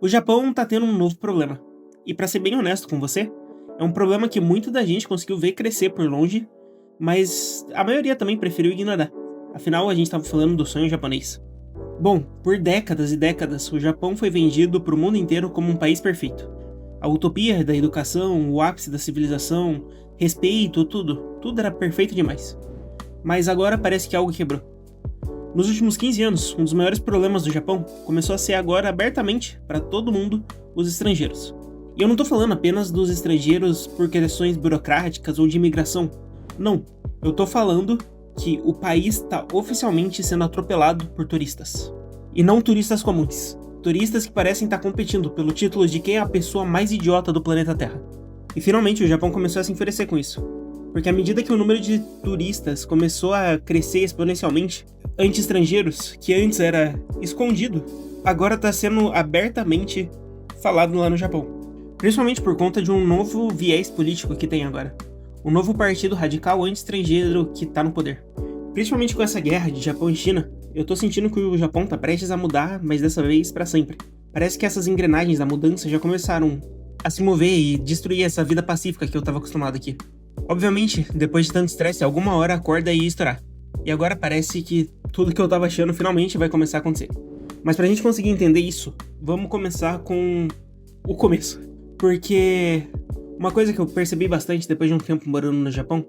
O Japão tá tendo um novo problema. E pra ser bem honesto com você, é um problema que muito da gente conseguiu ver crescer por longe, mas a maioria também preferiu ignorar. Afinal, a gente tava falando do sonho japonês. Bom, por décadas e décadas, o Japão foi vendido pro mundo inteiro como um país perfeito. A utopia da educação, o ápice da civilização, respeito, tudo era perfeito demais. Mas agora parece que algo quebrou. Nos últimos 15 anos, um dos maiores problemas do Japão começou a ser agora abertamente, para todo mundo, os estrangeiros. E eu não tô falando apenas dos estrangeiros por questões burocráticas ou de imigração. Não, eu tô falando que o país está oficialmente sendo atropelado por turistas. E não turistas comuns. Turistas que parecem estar competindo pelo título de quem é a pessoa mais idiota do planeta Terra. E finalmente o Japão começou a se enfurecer com isso. Porque à medida que o número de turistas começou a crescer exponencialmente, anti-estrangeiros, que antes era escondido, agora está sendo abertamente falado lá no Japão. Principalmente por conta de um novo viés político que tem agora. Um novo partido radical anti-estrangeiro que tá no poder. Principalmente com essa guerra de Japão e China, eu tô sentindo que o Japão tá prestes a mudar, mas dessa vez pra sempre. Parece que essas engrenagens da mudança já começaram a se mover e destruir essa vida pacífica que eu tava acostumado aqui. Obviamente, depois de tanto estresse, alguma hora a corda ia estourar. E agora parece que tudo que eu tava achando finalmente vai começar a acontecer. Mas pra gente conseguir entender isso, vamos começar com o começo. Porque uma coisa que eu percebi bastante depois de um tempo morando no Japão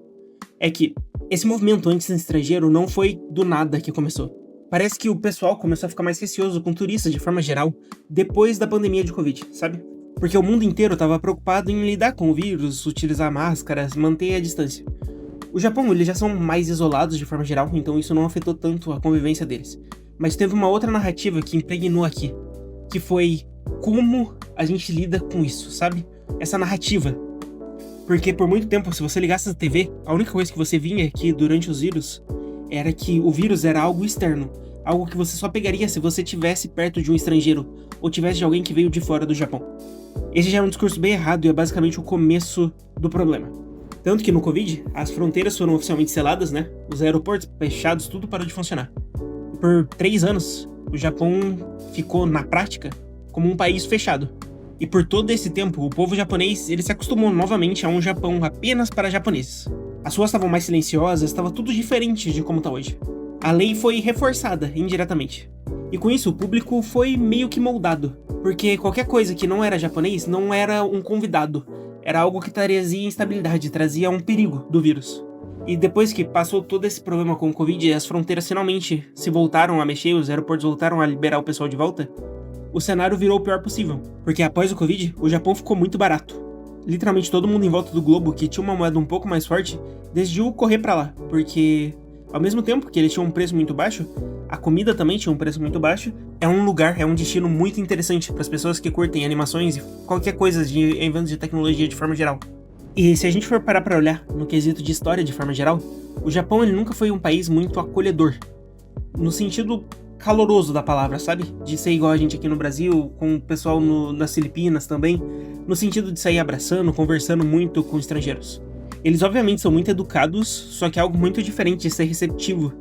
é que esse movimento anti-estrangeiro não foi do nada que começou. Parece que o pessoal começou a ficar mais receoso com turistas de forma geral depois da pandemia de Covid, sabe? Porque o mundo inteiro estava preocupado em lidar com o vírus, utilizar máscaras, manter a distância. O Japão, eles já são mais isolados de forma geral, então isso não afetou tanto a convivência deles. Mas teve uma outra narrativa que impregnou aqui, que foi como a gente lida com isso, sabe? Essa narrativa. Porque por muito tempo, se você ligasse a TV, a única coisa que você vinha aqui durante os vírus era que o vírus era algo externo, algo que você só pegaria se você estivesse perto de um estrangeiro ou tivesse de alguém que veio de fora do Japão. Esse já é um discurso bem errado e é basicamente o começo do problema. Tanto que no Covid, as fronteiras foram oficialmente seladas, né? Os aeroportos fechados, tudo parou de funcionar. Por 3 anos, o Japão ficou, na prática, como um país fechado. E por todo esse tempo, o povo japonês ele se acostumou novamente a um Japão apenas para japoneses. As ruas estavam mais silenciosas, estava tudo diferente de como está hoje. A lei foi reforçada indiretamente. E com isso, o público foi meio que moldado. Porque qualquer coisa que não era japonês não era um convidado. Era algo que trazia instabilidade, trazia um perigo do vírus. E depois que passou todo esse problema com o Covid, as fronteiras finalmente se voltaram a mexer, os aeroportos voltaram a liberar o pessoal de volta, o cenário virou o pior possível. Porque após o Covid, o Japão ficou muito barato. Literalmente todo mundo em volta do globo que tinha uma moeda um pouco mais forte, decidiu correr pra lá. Porque ao mesmo tempo que ele tinha um preço muito baixo, a comida também tinha um preço muito baixo. É um lugar, é um destino muito interessante para as pessoas que curtem animações e qualquer coisa de eventos de tecnologia de forma geral. E se a gente for parar pra olhar no quesito de história de forma geral, o Japão ele nunca foi um país muito acolhedor. No sentido caloroso da palavra, sabe? De ser igual a gente aqui no Brasil, com o pessoal nas Filipinas também, no sentido de sair abraçando, conversando muito com estrangeiros. Eles obviamente são muito educados, só que é algo muito diferente de ser receptivo.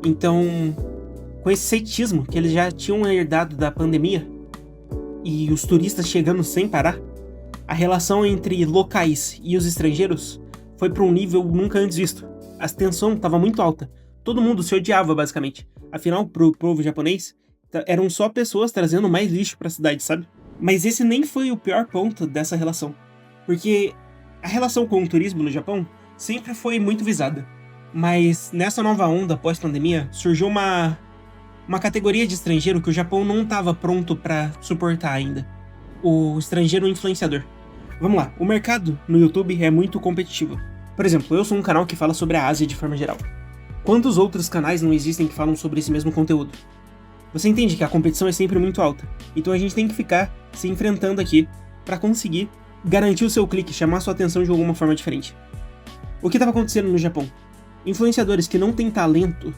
Então, com esse ceticismo que eles já tinham herdado da pandemia, e os turistas chegando sem parar, a relação entre locais e os estrangeiros foi para um nível nunca antes visto. A tensão estava muito alta, todo mundo se odiava basicamente. Afinal, pro povo japonês, eram só pessoas trazendo mais lixo pra cidade, sabe? Mas esse nem foi o pior ponto dessa relação. Porque a relação com o turismo no Japão sempre foi muito visada. Mas nessa nova onda pós-pandemia, surgiu uma categoria de estrangeiro que o Japão não estava pronto pra suportar ainda. O estrangeiro influenciador. Vamos lá, o mercado no YouTube é muito competitivo. Por exemplo, eu sou um canal que fala sobre a Ásia de forma geral. Quantos outros canais não existem que falam sobre esse mesmo conteúdo? Você entende que a competição é sempre muito alta, então a gente tem que ficar se enfrentando aqui para conseguir garantir o seu clique, chamar sua atenção de alguma forma diferente. O que estava acontecendo no Japão? Influenciadores que não têm talento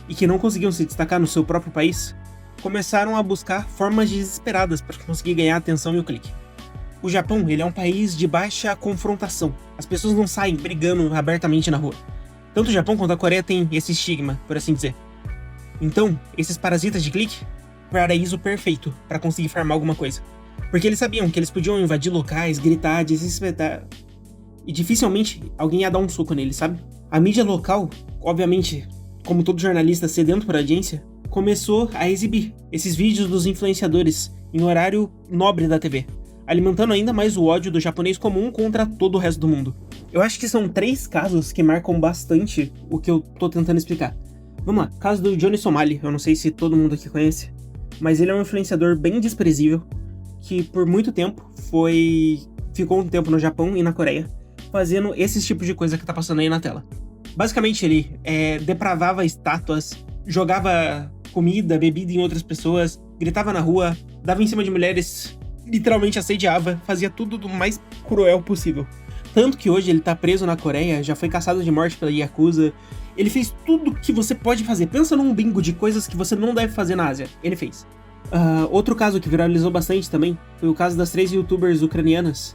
e que não conseguiam se destacar no seu próprio país começaram a buscar formas desesperadas para conseguir ganhar a atenção e o clique. O Japão ele é um país de baixa confrontação. As pessoas não saem brigando abertamente na rua. Tanto o Japão quanto a Coreia tem esse estigma, por assim dizer. Então, esses parasitas de clique, paraíso perfeito para conseguir farmar alguma coisa. Porque eles sabiam que eles podiam invadir locais, gritar, desrespeitar, e dificilmente alguém ia dar um soco neles, sabe? A mídia local, obviamente, como todo jornalista sedento por audiência, começou a exibir esses vídeos dos influenciadores em horário nobre da TV, alimentando ainda mais o ódio do japonês comum contra todo o resto do mundo. Eu acho que são 3 casos que marcam bastante o que eu tô tentando explicar. Vamos lá, caso do Johnny Somali, eu não sei se todo mundo aqui conhece, mas ele é um influenciador bem desprezível, que por muito tempo ficou um tempo no Japão e na Coreia, fazendo esses tipos de coisa que tá passando aí na tela. Basicamente ele depravava estátuas, jogava comida, bebida em outras pessoas, gritava na rua, dava em cima de mulheres, literalmente assediava, fazia tudo do mais cruel possível. Tanto que hoje ele tá preso na Coreia, já foi caçado de morte pela Yakuza. Ele fez tudo que você pode fazer. Pensa num bingo de coisas que você não deve fazer na Ásia. Ele fez. Outro caso que viralizou bastante também foi o caso das 3 youtubers ucranianas.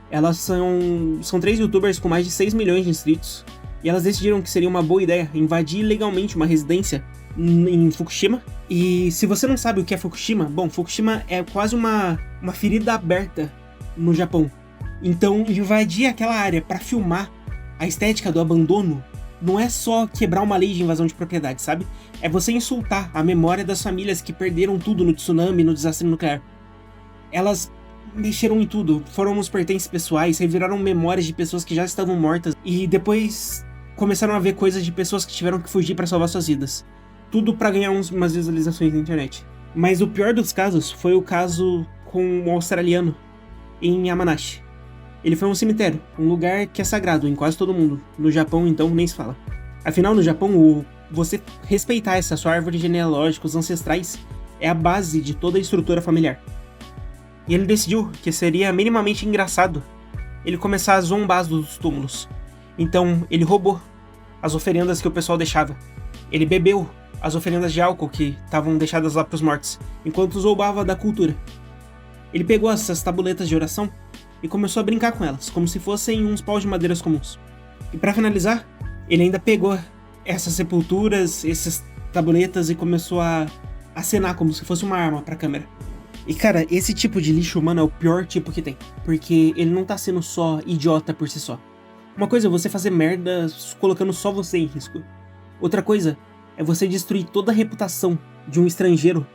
Elas são 3 youtubers com mais de 6 milhões de inscritos. E elas decidiram que seria uma boa ideia invadir ilegalmente uma residência em Fukushima. E se você não sabe o que é Fukushima, bom, Fukushima é quase uma ferida aberta no Japão. Então, invadir aquela área para filmar a estética do abandono não é só quebrar uma lei de invasão de propriedade, sabe? É você insultar a memória das famílias que perderam tudo no tsunami, no desastre nuclear. Elas mexeram em tudo, foram os pertences pessoais, reviraram memórias de pessoas que já estavam mortas e depois começaram a ver coisas de pessoas que tiveram que fugir para salvar suas vidas. Tudo para ganhar umas visualizações na internet. Mas o pior dos casos foi o caso com um australiano em Yamanashi. Ele foi a um cemitério, um lugar que é sagrado em quase todo mundo. No Japão, então, nem se fala. Afinal, no Japão, você respeitar essa sua árvore genealógica, os ancestrais, é a base de toda a estrutura familiar. E ele decidiu que seria minimamente engraçado ele começar a zombar dos túmulos. Então, ele roubou as oferendas que o pessoal deixava. Ele bebeu as oferendas de álcool que estavam deixadas lá para os mortos, enquanto zombava da cultura. Ele pegou essas tabuletas de oração e começou a brincar com elas, como se fossem uns paus de madeiras comuns. E para finalizar, ele ainda pegou essas sepulturas, essas tabuletas e começou a acenar como se fosse uma arma pra câmera. E cara, esse tipo de lixo humano é o pior tipo que tem, porque ele não tá sendo só idiota por si só. Uma coisa é você fazer merda colocando só você em risco. Outra coisa é você destruir toda a reputação de um estrangeiro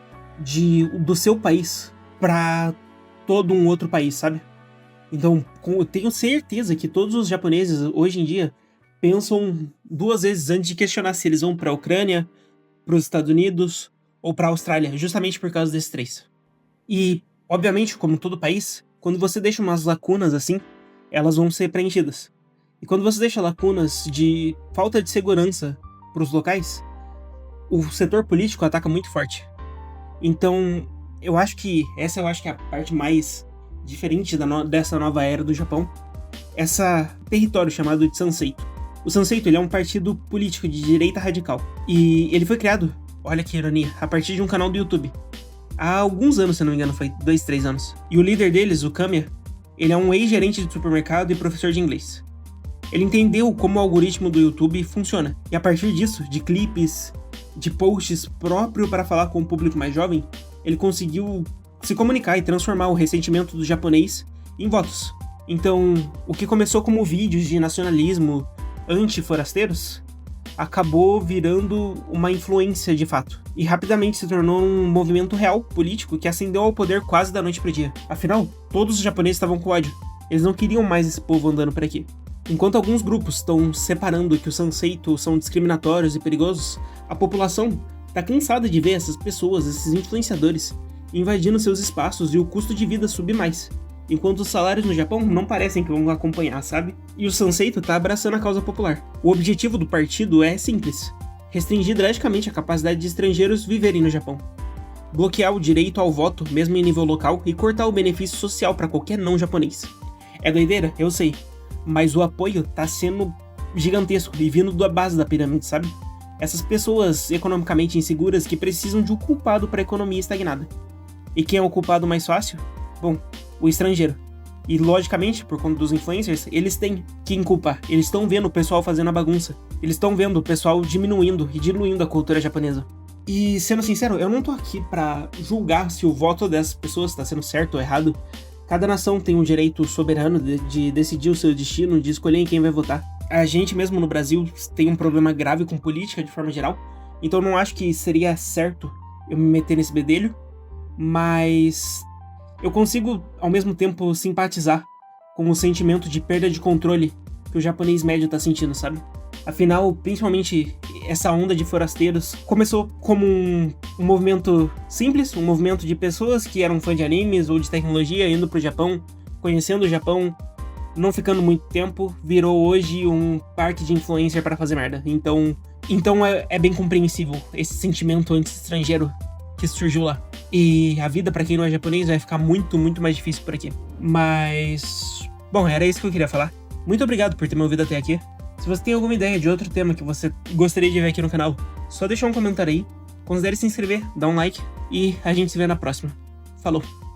do seu país pra todo um outro país, sabe? Então, eu tenho certeza que todos os japoneses, hoje em dia, pensam 2 vezes antes de questionar se eles vão pra Ucrânia, pros Estados Unidos ou pra Austrália, justamente por causa desses 3. E, obviamente, como todo país, quando você deixa umas lacunas assim, elas vão ser preenchidas. E quando você deixa lacunas de falta de segurança pros locais, o setor político ataca muito forte. Então, eu acho que é a parte mais diferente dessa nova era do Japão, esse território chamado de Sanseito. O Sanseito ele é um partido político de direita radical, e ele foi criado, olha que ironia, a partir de um canal do YouTube. Há alguns anos, se não me engano, foi 2, 3 anos. E o líder deles, o Kamiya, ele é um ex-gerente de supermercado e professor de inglês. Ele entendeu como o algoritmo do YouTube funciona, e a partir disso, de clipes, de posts próprio para falar com o público mais jovem, ele conseguiu se comunicar e transformar o ressentimento do japonês em votos. Então, o que começou como vídeos de nacionalismo anti-forasteiros acabou virando uma influência de fato, e rapidamente se tornou um movimento real político que ascendeu ao poder quase da noite pro dia. Afinal, todos os japoneses estavam com ódio, eles não queriam mais esse povo andando por aqui. Enquanto alguns grupos estão separando que os Sanseito são discriminatórios e perigosos, a população está cansada de ver essas pessoas, esses influenciadores, invadindo seus espaços e o custo de vida subir mais, enquanto os salários no Japão não parecem que vão acompanhar, sabe? E o Sanseito tá abraçando a causa popular. O objetivo do partido é simples: restringir drasticamente a capacidade de estrangeiros viverem no Japão, bloquear o direito ao voto, mesmo em nível local, e cortar o benefício social para qualquer não japonês. É doideira, eu sei, mas o apoio tá sendo gigantesco e vindo da base da pirâmide, sabe? Essas pessoas economicamente inseguras que precisam de um culpado para a economia estagnada. E quem é o culpado mais fácil? Bom, o estrangeiro. E logicamente, por conta dos influencers, eles têm quem culpar. Eles estão vendo o pessoal fazendo a bagunça. Eles estão vendo o pessoal diminuindo e diluindo a cultura japonesa. E, sendo sincero, eu não tô aqui pra julgar se o voto dessas pessoas tá sendo certo ou errado. Cada nação tem um direito soberano de decidir o seu destino, de escolher em quem vai votar. A gente mesmo no Brasil tem um problema grave com política de forma geral, então não acho que seria certo eu me meter nesse bedelho, mas eu consigo, ao mesmo tempo, simpatizar com o sentimento de perda de controle que o japonês médio tá sentindo, sabe? Afinal, principalmente essa onda de forasteiros começou como um movimento simples, um movimento de pessoas que eram fãs de animes ou de tecnologia, indo pro Japão, conhecendo o Japão, não ficando muito tempo, virou hoje um parque de influencer para fazer merda. Então é bem compreensível esse sentimento anti-estrangeiro que surgiu lá. E a vida, pra quem não é japonês, vai ficar muito, muito mais difícil por aqui. Mas... bom, era isso que eu queria falar. Muito obrigado por ter me ouvido até aqui. Se você tem alguma ideia de outro tema que você gostaria de ver aqui no canal, só deixar um comentário aí, considere se inscrever, dar um like e a gente se vê na próxima. Falou!